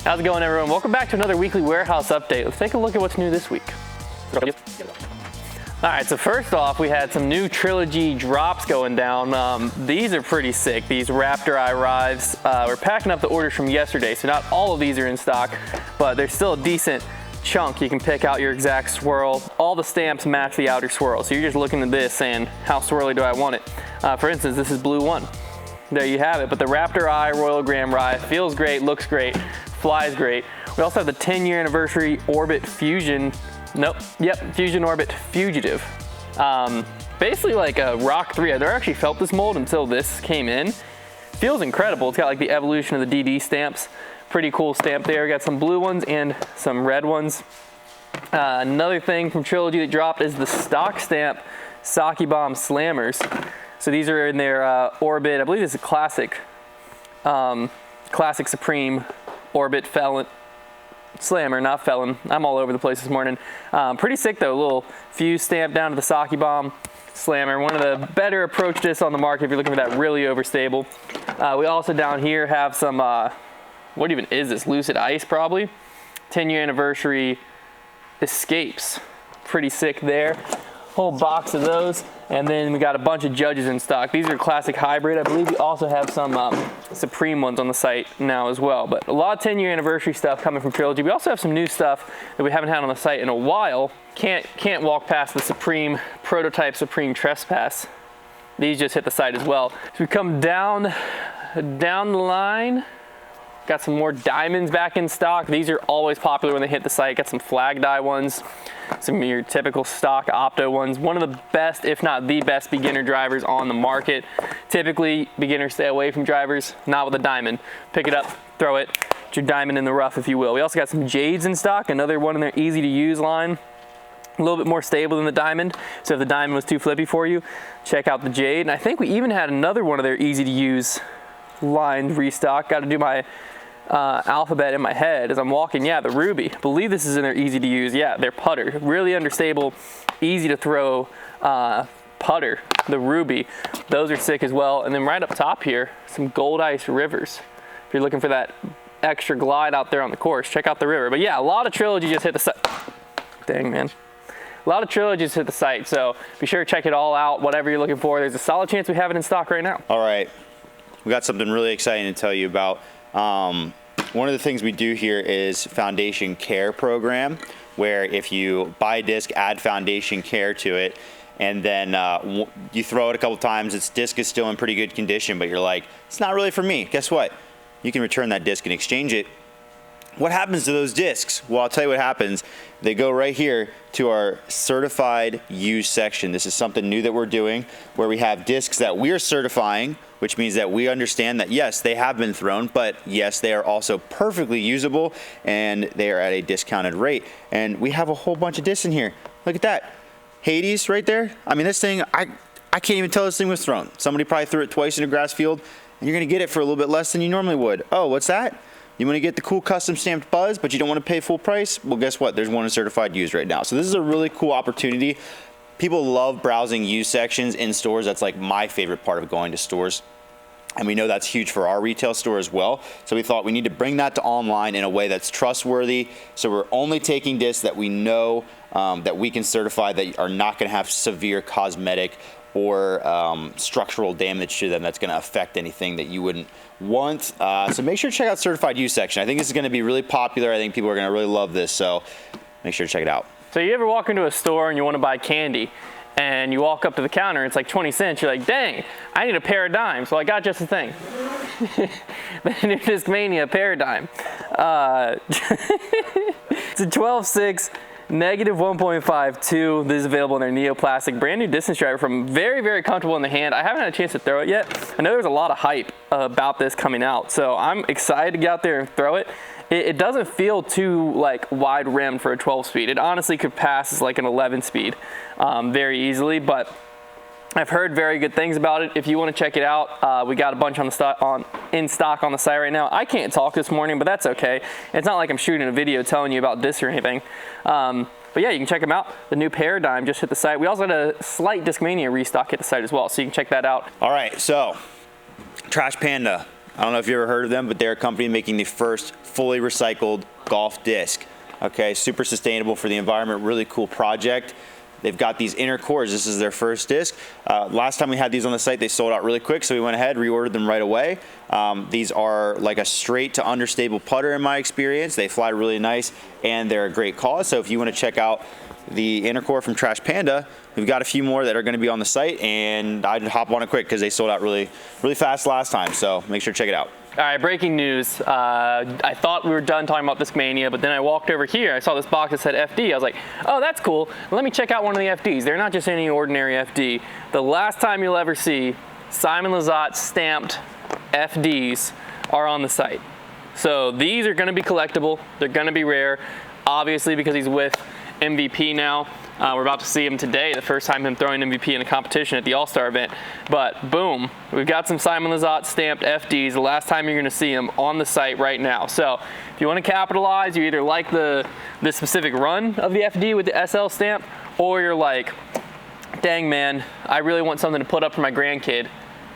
How's it going, everyone? Welcome back to another weekly warehouse update. Let's take a look at what's new this week. All right, so first off, we had some new Trilogy drops going down. These are pretty sick, these Raptor Eye Rives. We're packing up the orders from yesterday, so not all of these are in stock, but there's still a decent chunk. You can pick out your exact swirl. All the stamps match the outer swirl, so you're just looking at this saying, how swirly do I want it? For instance, this is Blue 1. There you have it, but the Raptor Eye Royalogram Rive feels great, looks great, flies great. We also have the 10-year anniversary Orbit Fusion. Fusion Orbit Fugitive. Basically like a Rock 3. I never actually felt this mold until this came in. Feels incredible. It's got like the evolution of the DD stamps. Pretty cool stamp there. Got some blue ones and some red ones. Another thing from Trilogy that dropped is the stock stamp Sake Bomb Slammers. So these are in their Orbit, I believe this is a classic Supreme Orbit Felon. Slammer, not Felon. I'm all over the place this morning. Pretty sick though, a little fuse stamp down to the Sake Bomb Slammer. One of the better approach discs on the market if you're looking for that really overstable. We also down here have some, what even is this? Lucid Ice probably. 10-year anniversary Escapes. Pretty sick there. Whole box of those. And then we got a bunch of Judges in stock. These are classic hybrid. I believe we also have some Supreme ones on the site now as well. But a lot of 10-year anniversary stuff coming from Trilogy. We also have some new stuff that we haven't had on the site in a while. Can't walk past the Supreme Prototype Supreme Trespass. These just hit the site as well. So we come down the line. Got some more diamonds back in stock. These are always popular when they hit the site. Got some flag die ones, some of your typical stock Opto ones. One of the best, if not the best, beginner drivers on the market. Typically, beginners stay away from drivers, not with a diamond. Pick it up, throw it. It's your diamond in the rough, if you will. We also got some Jades in stock, another one in their easy to use line. A little bit more stable than the diamond. So if the diamond was too flippy for you, check out the Jade. And I think we even had another one of their easy to use lined restock. Got to do my alphabet in my head as I'm walking. Yeah, the Ruby. I believe this is in their easy to use. Yeah, their putter. Really understable, easy to throw putter. The Ruby. Those are sick as well. And then right up top here, some Gold Ice Rivers. If you're looking for that extra glide out there on the course, check out the river. But yeah, a lot of Trilogy just hit the site. Dang, man. A lot of Trilogies hit the site, so be sure to check it all out, whatever you're looking for. There's a solid chance we have it in stock right now. All right. We got something really exciting to tell you about. One of the things we do here is Foundation Care program, where if you buy a disc, add Foundation Care to it, and then you throw it a couple times, its disc is still in pretty good condition, but you're like, it's not really for me. Guess what? You can return that disc and exchange it. What happens to those discs? Well, I'll tell you what happens. They go right here to our certified used section. This is something new that we're doing, where we have discs that we're certifying, which means that we understand that yes, they have been thrown, but yes, they are also perfectly usable and they are at a discounted rate. And we have a whole bunch of discs in here. Look at that. Hades right there. I mean, this thing, I can't even tell this thing was thrown. Somebody probably threw it twice in a grass field, and you're gonna get it for a little bit less than you normally would. Oh, what's that? You want to get the cool custom stamped Buzz, but you don't want to pay full price? Well, guess what? There's one in certified used right now. So this is a really cool opportunity. People love browsing used sections in stores. That's like my favorite part of going to stores. And we know that's huge for our retail store as well. So we thought we need to bring that to online in a way that's trustworthy. So we're only taking discs that we know that we can certify that are not going to have severe cosmetic or structural damage to them that's going to affect anything that you wouldn't want. So make sure to check out certified use section. I think this is going to be really popular. I think people are going to really love this, so make sure to check it out. So you ever walk into a store and you want to buy candy, and you walk up to the counter and it's like 20 cents, you're like, dang, I need a pair of dimes. Well, I got just the thing. The new Discmania Paradigm. It's a 12.6 negative 1.52. This is available in their neoplastic brand new distance driver from very, very comfortable in the hand. I haven't had a chance to throw it yet. I know there's a lot of hype about this coming out, so I'm excited to get out there and throw it. It doesn't feel too like wide rimmed for a 12 speed. It honestly could pass as like an 11 speed very easily, but I've heard very good things about it. If you want to check it out, we got a bunch in stock on the site right now. I can't talk this morning, but that's okay. It's not like I'm shooting a video telling you about this or anything. But yeah, you can check them out. The new Paradigm just hit the site. We also had a slight Discmania restock hit the site as well, so you can check that out. All right, so Trash Panda. I don't know if you ever heard of them, but they're a company making the first fully recycled golf disc. Okay, super sustainable for the environment, really cool project. They've got these inner cores. This is their first disc. Last time we had these on the site, they sold out really quick, so we went ahead, reordered them right away. These are like a straight to understable putter in my experience. They fly really nice, and they're a great cause. So if you want to check out the inner core from Trash Panda, we've got a few more that are going to be on the site, and I'd hop on it quick because they sold out really fast last time. So make sure to check it out. All right, breaking news. I thought we were done talking about Discmania, but then I walked over here. I saw this box that said FD. I was like, oh, that's cool. Let me check out one of the FDs. They're not just any ordinary FD. The last time you'll ever see Simon Lizotte stamped FDs are on the site. So these are going to be collectible. They're going to be rare, obviously, because he's with MVP now. We're about to see him today, the first time him throwing MVP in a competition at the All-Star event. But boom, we've got some Simon Lizotte stamped FDs. The last time you're gonna see them on the site right now. So if you wanna capitalize, you either like the specific run of the FD with the SL stamp, or you're like, dang man, I really want something to put up for my grandkid.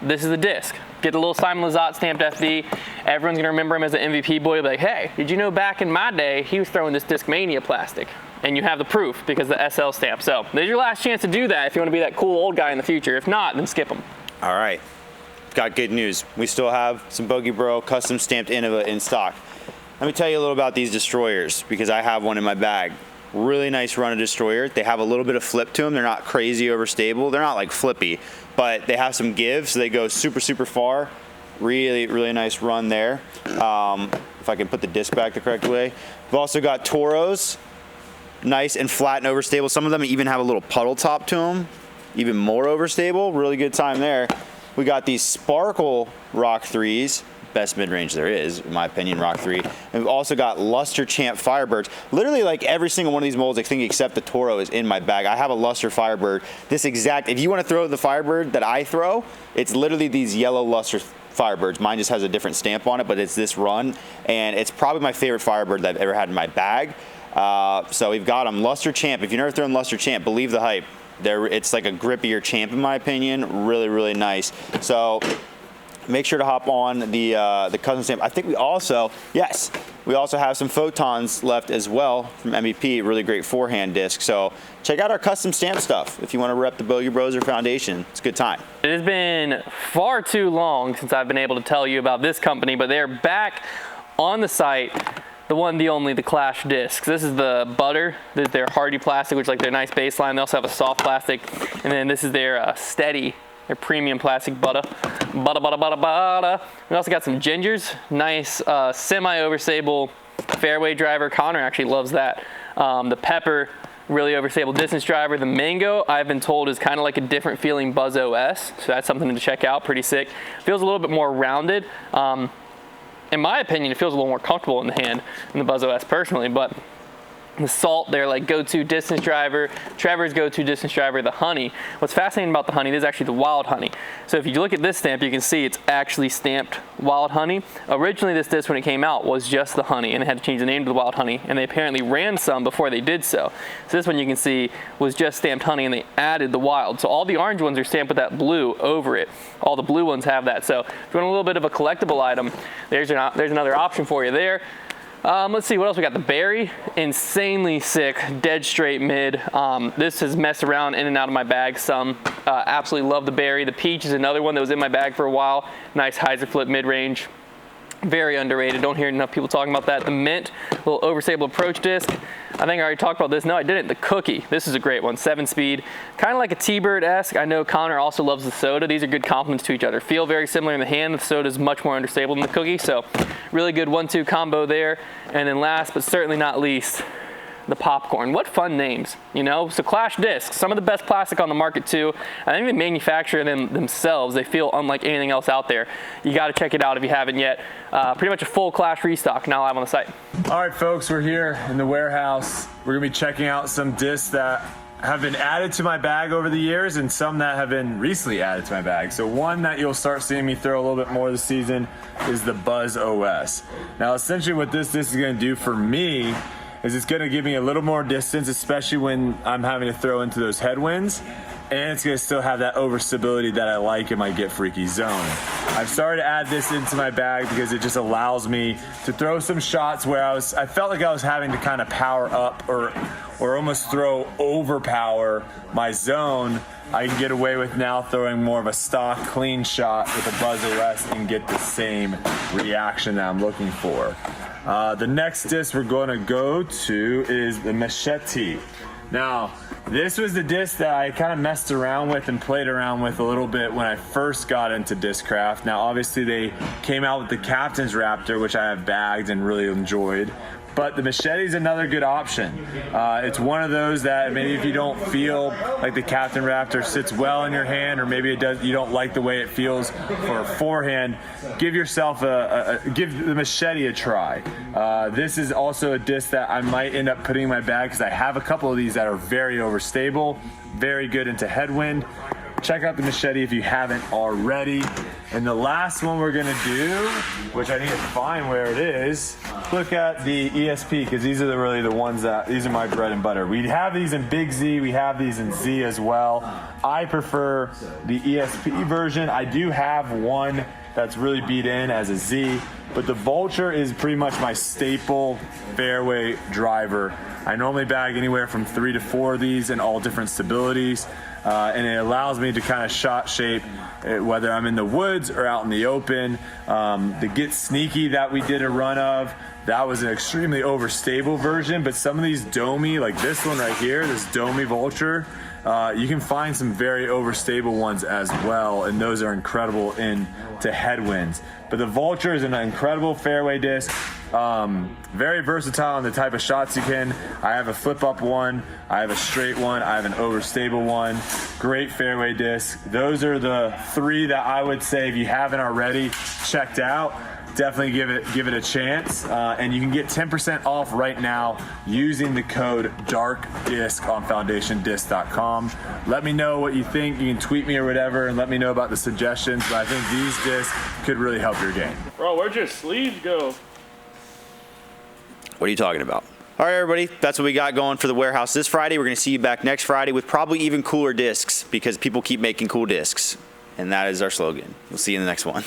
This is the disc. Get a little Simon Lizotte stamped FD. Everyone's gonna remember him as an MVP boy. Be like, hey, did you know back in my day, he was throwing this Discmania plastic? And you have the proof because of the SL stamp. So there's your last chance to do that if you want to be that cool old guy in the future. If not, then skip them. All right, got good news. We still have some Bogey Bro custom stamped Innova in stock. Let me tell you a little about these destroyers because I have one in my bag. Really nice run of destroyer. They have a little bit of flip to them. They're not crazy overstable. They're not like flippy, but they have some give, so they go super far. Really nice run there. If I can put the disc back the correct way. We've also got Toros. Nice and flat and overstable. Some of them even have a little puddle top to them, even more overstable. Really good time there. We got these Sparkle Rock 3s, best mid-range there is, in my opinion, Rock 3. And we've also got Luster Champ Firebirds. Literally like every single one of these molds, I think except the Toro, is in my bag. I have a Luster Firebird. This exact, if you want to throw the Firebird that I throw, it's literally these yellow Luster Firebirds. Mine just has a different stamp on it, but it's this run. And it's probably my favorite Firebird that I've ever had in my bag. So we've got them. Luster Champ. If you've never thrown Luster Champ, believe the hype. It's like a grippier champ in my opinion. Really nice. So make sure to hop on the custom stamp. I think we also have some Photons left as well from MVP. Really great forehand disc. So check out our custom stamp stuff if you want to rep the Bogey Bros or Foundation. It's a good time. It has been far too long since I've been able to tell you about this company, but they're back on the site. The one, the only, the Clash discs. This is the butter. This is their hardy plastic, which is like their nice baseline. They also have a soft plastic. And then this is their steady, their premium plastic butter. Butter. We also got some gingers. Nice semi-overstable fairway driver. Connor actually loves that. The pepper, really overstable distance driver. The mango, I've been told, is kind of like a different feeling Buzz OS. So that's something to check out. Pretty sick. Feels a little bit more rounded. In my opinion, it feels a little more comfortable in the hand than the Buzz OS personally, but the Salt, their like go-to distance driver, Trevor's go-to distance driver, the honey. What's fascinating about the honey, this is actually the wild honey. So if you look at this stamp, you can see it's actually stamped wild honey. Originally this disc when it came out was just the honey, and they had to change the name to the wild honey, and they apparently ran some before they did so. So this one you can see was just stamped honey, and they added the wild. So all the orange ones are stamped with that blue over it. All the blue ones have that. So if you want a little bit of a collectible item, there's another option for you there. Let's see what else we got. The berry, insanely sick, dead straight mid. This has messed around in and out of my bag some. Absolutely love the berry. The peach is another one that was in my bag for a while. Nice hyzer flip mid range. Very underrated. Don't hear enough people talking about that. The mint, little overstable approach disc. I think I already talked about this. No, I didn't. The cookie. This is a great one. 7-speed. Kind of like a T-Bird-esque. I know Connor also loves the soda. These are good complements to each other. Feel very similar in the hand. The soda is much more understable than the cookie. So really good 1-2 combo there. And then last but certainly not least, the popcorn. What fun names, you know? So Clash discs, some of the best plastic on the market too. I think they manufacture them themselves. They feel unlike anything else out there. You got to check it out if you haven't yet. Pretty much a full Clash restock now live on the site. All right, folks, we're here in the warehouse. We're gonna be checking out some discs that have been added to my bag over the years and some that have been recently added to my bag. So one that you'll start seeing me throw a little bit more this season is the Buzz OS. Now, essentially what this disc is gonna do for me is it's gonna give me a little more distance, especially when I'm having to throw into those headwinds. and it's gonna still have that overstability that I like in my Get Freaky zone. I've started to add this into my bag because it just allows me to throw some shots where I felt like I was having to kind of power up or almost overpower my zone. I can get away with now throwing more of a stock, clean shot with a buzzer rest and get the same reaction that I'm looking for. The next disc we're going to go to is the Machete. Now, this was the disc that I kind of messed around with and played around with a little bit when I first got into Discraft. Now, obviously, they came out with the Captain's Raptor, which I have bagged and really enjoyed. But the Machete is another good option. It's one of those that maybe if you don't feel like the Captain Raptor sits well in your hand, or maybe you don't like the way it feels for a forehand, give yourself give the Machete a try. This is also a disc that I might end up putting in my bag because I have a couple of these that are very overstable, very good into headwind. Check out the Machete if you haven't already. And the last one we're gonna do, which I need to find where it is, look at the ESP, because these are really the ones these are my bread and butter. We have these in Big Z, we have these in Z as well. I prefer the ESP version. I do have one that's really beat in as a Z, but the Vulture is pretty much my staple fairway driver. I normally bag anywhere from 3 to 4 of these in all different stabilities. And it allows me to kind of shot shape whether I'm in the woods or out in the open. The Get Sneaky that we did a run of, that was an extremely overstable version, but some of these domey, like this one right here, this domey Vulture, you can find some very overstable ones as well, and those are incredible into headwinds. But the Vulture is an incredible fairway disc. Very versatile in the type of shots you can. I have a flip up one, I have a straight one, I have an overstable one. Great fairway disc. Those are the 3 that I would say if you haven't already checked out, definitely give it a chance. And you can get 10% off right now using the code DARKDISC on foundationdisc.com. Let me know what you think. You can tweet me or whatever and let me know about the suggestions, but I think these discs could really help your game. Bro, where'd your sleeves go? What are you talking about? All right, everybody, that's what we got going for the warehouse this Friday. We're going to see you back next Friday with probably even cooler discs because people keep making cool discs, and that is our slogan. We'll see you in the next one.